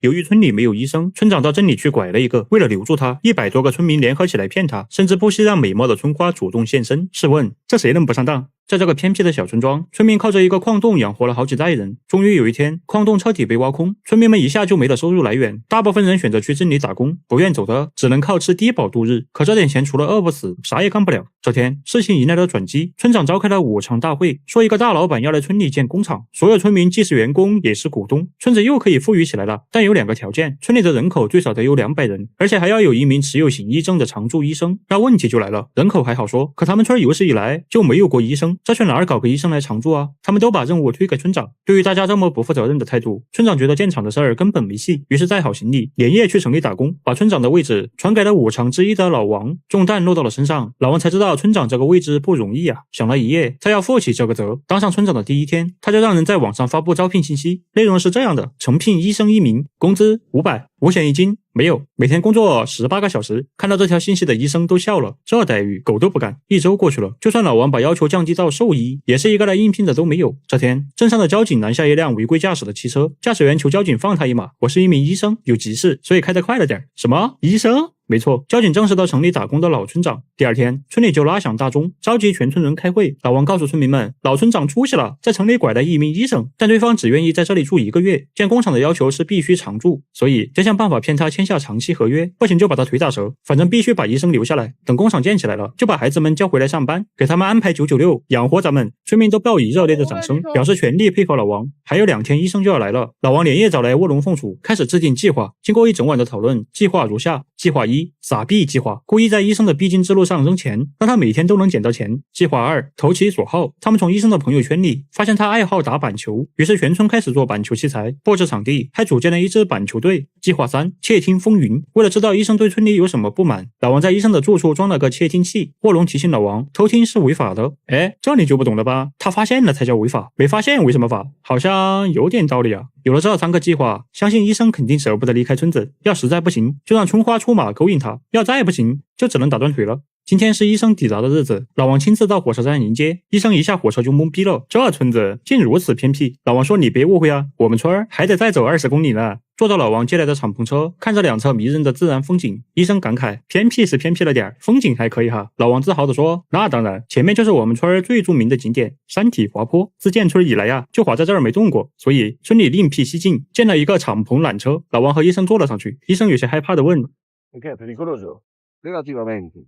由于村里没有医生，村长到镇里去拐了一个，为了留住他，100多个村民联合起来骗他，甚至不惜让美貌的春花主动现身。试问，这谁能不上当？在这个偏僻的小村庄，村民靠着一个矿洞养活了好几代人。终于有一天，矿洞彻底被挖空，村民们一下就没了收入来源，大部分人选择去镇里打工，不愿走的只能靠吃低保度日。可这点钱除了饿不死，啥也干不了。这天，事情迎来了转机，村长召开了5场大会，说一个大老板要来村里建工厂，所有村民既是员工也是股东，村子又可以富裕起来了。但有2个条件，村里的人口最少得有200人，而且还要有1名持有行医证的常驻医生。那问题就来了，人口还好说，可他们村有史以来就没有过医生，这去哪儿搞个医生来常驻啊？他们都把任务推给村长。对于大家这么不负责任的态度，村长觉得建厂的事儿根本没戏，于是带好行李，连夜去城里打工，把村长的位置传给了5常之一的老王。重担落到了身上，老王才知道村长这个位置不容易啊。想了一夜，他要负起这个责。当上村长的第1天，他就让人在网上发布招聘信息，内容是这样的：诚聘医生1名，工资500，五险一金没有，每天工作18个小时。看到这条信息的医生都笑了，这待遇狗都不干。1周过去了，就算老王把要求降低到兽医，也是一个来应聘的都没有。这天，镇上的交警拦下一辆违规驾驶的汽车，驾驶员求交警放他一马，我是一名医生，有急事，所以开得快了点。什么？医生？没错，交警正是到城里打工的老村长。第2天，村里就拉响大钟，召集全村人开会。老王告诉村民们，老村长出息了，在城里拐了1名医生，但对方只愿意在这里住1个月，建工厂的要求是必须常住，所以得想办法骗他签下长期合约，不行就把他腿打折，反正必须把医生留下来。等工厂建起来了，就把孩子们叫回来上班，给他们安排996，养活咱们。村民都报以热烈的掌声，表示全力配合老王。还有2天医生就要来了，老王连夜找来卧龙凤雏，开始制定计划。经过1整晚的讨论，计划如下：计划1，撒币计划，故意在医生的必经之路上扔钱，让他每天都能捡到钱。计划2，投其所好，他们从医生的朋友圈里发现他爱好打板球，于是全村开始做板球器材，布置场地，还组建了一支板球队。计划3，窃听风云，为了知道医生对村里有什么不满，老王在医生的住处装了个窃听器。卧龙提醒老王，偷听是违法的。这你就不懂了吧？他发现了才叫违法，没发现为什么罚？好像有点道理啊。有了这3个计划，相信医生肯定舍不得离开村子，要实在不行，就让春花出马勾引他，要再不行，就只能打断腿了。今天是医生抵达的日子，老王亲自到火车站迎接。医生一下火车就懵逼了，这村子竟如此偏僻。老王说，你别误会啊，我们村还得再走20公里呢。坐到老王借来的敞篷车，看着2侧迷人的自然风景，医生感慨，偏僻是偏僻了点，风景还可以哈。老王自豪地说，那当然，前面就是我们村最著名的景点山体滑坡，自建村以来呀，就滑在这儿没动过，所以村里另辟蹊径，建了一个敞篷缆车。老王和医生坐了上去，医生有些害怕地问， Perché è pericoloso? Relativamente.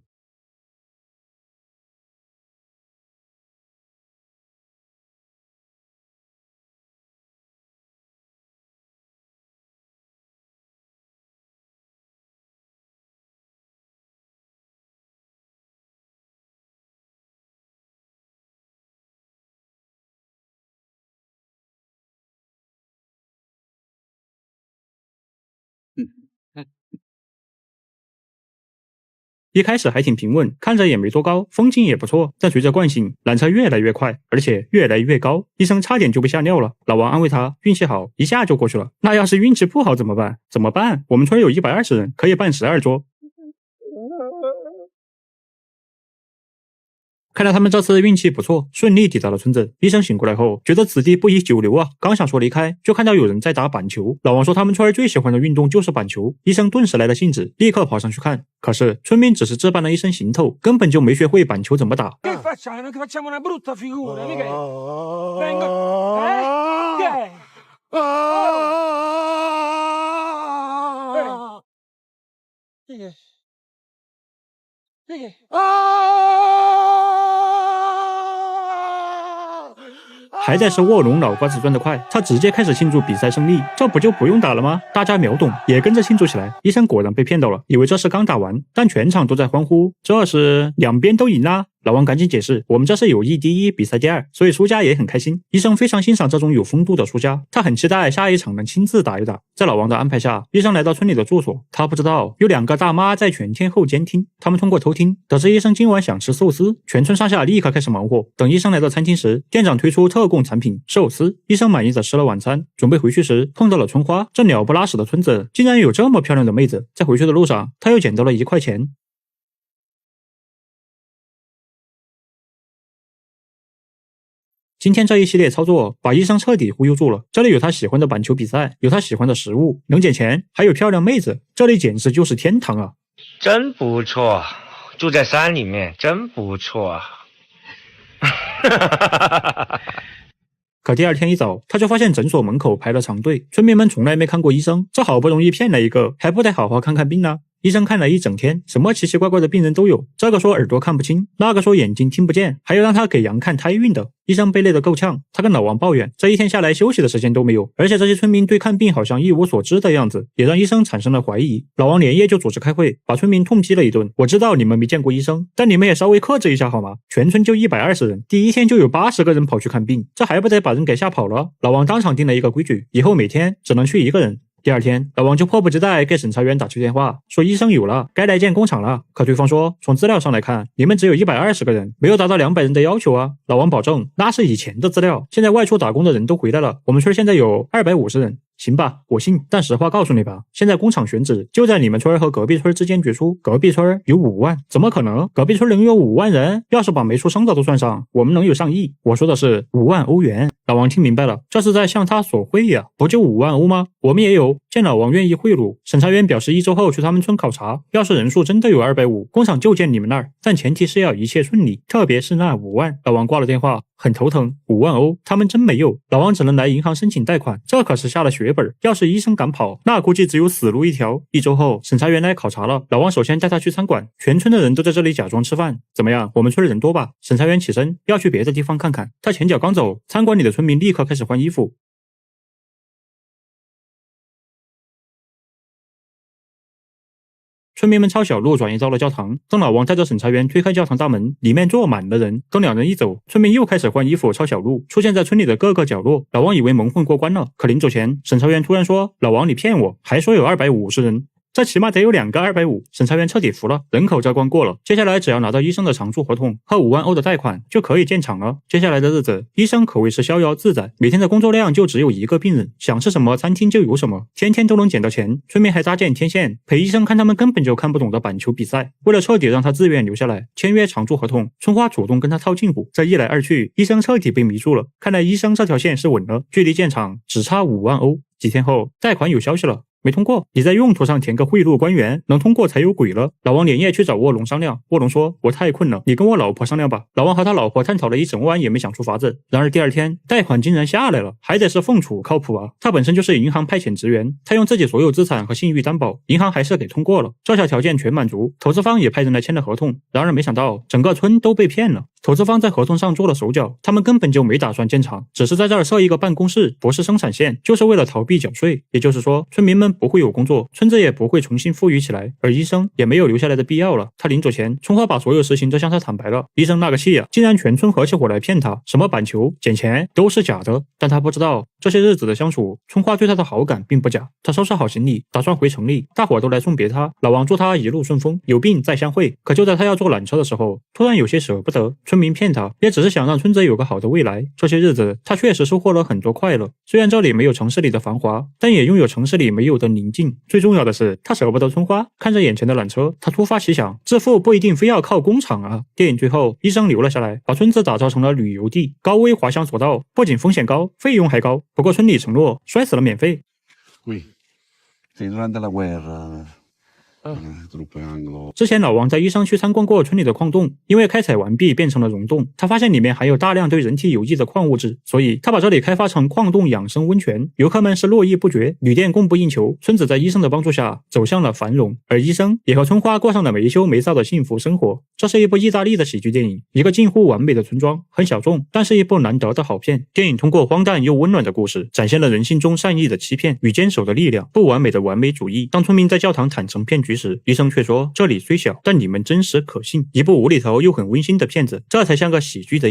嗯。一开始还挺平稳，看着也没多高，风景也不错，但随着惯性，缆车越来越快，而且越来越高，医生差点就被吓尿了。老王安慰他，运气好，一下就过去了。那要是运气不好怎么办？怎么办？我们村有120人，可以办12桌。看来他们这次运气不错，顺利抵达了村子。医生醒过来后，觉得此地不宜久留啊，刚想说离开，就看到有人在打板球。老王说他们村最喜欢的运动就是板球，医生顿时来了兴致，立刻跑上去看。可是村民只是置办了一身行头，根本就没学会板球怎么打。还在是卧龙脑瓜子转得快，他直接开始庆祝比赛胜利，这不就不用打了吗？大家秒懂，也跟着庆祝起来。医生果然被骗到了，以为这是刚打完，但全场都在欢呼，这是2边都赢啦。老王赶紧解释，我们这是友谊第一，比赛第2，所以输家也很开心。医生非常欣赏这种有风度的输家，他很期待下一场能亲自打一打。在老王的安排下，医生来到村里的住所，他不知道有2个大妈在全天候监听。他们通过偷听得知医生今晚想吃寿司，全村上下立刻开始忙活。等医生来到餐厅时，店长推出特供产品寿司，医生满意的吃了晚餐，准备回去时碰到了春花。这鸟不拉屎的村子竟然有这么漂亮的妹子。在回去的路上，他又捡到了1块钱。今天这一系列操作把医生彻底忽悠住了。这里有他喜欢的板球比赛，有他喜欢的食物，能捡钱，还有漂亮妹子，这里简直就是天堂啊！真不错，住在山里面真不错。可第二天一早，他就发现诊所门口排了长队，村民们从来没看过医生，这好不容易骗了一个，还不得好好看看病呢？医生看了一整天，什么奇奇怪怪的病人都有，这个说耳朵看不清，那个说眼睛听不见，还有让他给羊看胎孕的。医生被累得够呛，他跟老王抱怨，这一天下来休息的时间都没有，而且这些村民对看病好像一无所知的样子，也让医生产生了怀疑。老王连夜就组织开会，把村民痛批了一顿。我知道你们没见过医生，但你们也稍微克制一下好吗？全村就120人，第一天就有80个人跑去看病，这还不得把人给吓跑了？老王当场定了一个规矩，以后每天只能去1个人。第二天，老王就迫不及待给审查员打去电话，说医生有了，该来建工厂了。可对方说，从资料上来看，你们只有120个人，没有达到200人的要求啊。老王保证，那是以前的资料，现在外出打工的人都回来了，我们村现在有250人。行吧，我信，但实话告诉你吧，现在工厂选址就在你们村和隔壁村之间决出，隔壁村有5万，怎么可能？隔壁村能有5万人？要是把没出生的都算上，我们能有上亿。我说的是5万欧元。老王听明白了，这是在向他索贿呀，不就5万欧吗？我们也有。见老王愿意贿赂，审查员表示1周后去他们村考察，要是人数真的有250，工厂就建你们那儿，但前提是要一切顺利，特别是那5万。老王挂了电话，很头疼，5万欧他们真没有。老王只能来银行申请贷款，这可是下了血本，要是医生敢跑，那估计只有死路一条。1周后，审查员来考察了，老王首先带他去餐馆，全村的人都在这里假装吃饭，怎么样？我们村人多吧？审查员起身要去别的地方看看，他前脚刚走，餐馆里的村民立刻开始换衣服。村民们抄小路转移到了教堂，等老王带着审查员推开教堂大门，里面坐满了人。等两人一走，村民又开始换衣服抄小路，出现在村里的各个角落。老王以为蒙混过关了，可临走前，审查员突然说：“老王，你骗我，还说有250人。”这起码得有2个250，审查员彻底服了，人口这关过了，接下来只要拿到医生的常住合同和5万欧的贷款就可以建厂了。接下来的日子，医生可谓是逍遥自在，每天的工作量就只有1个病人，想吃什么餐厅就有什么，天天都能捡到钱。村民还搭建天线陪医生看他们根本就看不懂的板球比赛。为了彻底让他自愿留下来，签约常住合同，春花主动跟他套近乎，这一来二去，医生彻底被迷住了。看来医生这条线是稳了，距离建厂只差5万欧。几天后，贷款有消息了。没通过，你在用途上填个贿赂官员，能通过才有鬼了。老王连夜去找卧龙商量，卧龙说：“我太困了，你跟我老婆商量吧。”老王和他老婆探讨了一整晚，也没想出法子。然而第二天，贷款竟然下来了，还得是凤楚靠谱啊！他本身就是银行派遣职员，他用自己所有资产和信誉担保，银行还是给通过了。这下条件全满足，投资方也派人来签了合同。然而没想到，整个村都被骗了。投资方在合同上做了手脚，他们根本就没打算建厂，只是在这儿设一个办公室，不是生产线，就是为了逃避缴税。也就是说，村民们不会有工作，村子也不会重新富裕起来，而医生也没有留下来的必要了。他临走前，春花把所有实情都向他坦白了。医生那个气啊，竟然全村合起伙来骗他，什么板球、捡钱都是假的。但他不知道，这些日子的相处，春花对他的好感并不假。他收拾好行李，打算回城里，大伙都来送别他。老王祝他一路顺风，有病再相会。可就在他要坐缆车的时候，突然有些舍不得。村民骗他，也只是想让村子有个好的未来。这些日子，他确实收获了很多快乐。虽然这里没有城市里的繁华，但也拥有城市里没有的宁静。最重要的是，他舍不得春花。看着眼前的缆车，他突发奇想，致富不一定非要靠工厂啊。电影最后，医生留了下来，把村子打造成了旅游地，高危滑翔索道，不仅风险高，费用还高。不过村里承诺，摔死了免费。之前老王在医生去参观过村里的矿洞，因为开采完毕变成了溶洞，他发现里面还有大量对人体有益的矿物质，所以他把这里开发成矿洞养生温泉，游客们是络绎不绝，旅店供不应求，村子在医生的帮助下走向了繁荣，而医生也和春花过上了没羞没臊的幸福生活。这是一部意大利的喜剧电影，一个近乎完美的村庄，很小众，但是一部难得的好片。电影通过荒诞又温暖的故事，展现了人性中善意的欺骗与坚守的力量，不完美的完美主义。当村民在教堂坦诚骗局时，医生却说：“这里虽小，但你们真实可信。”一部无厘头又很温馨的片子，这才像个喜剧的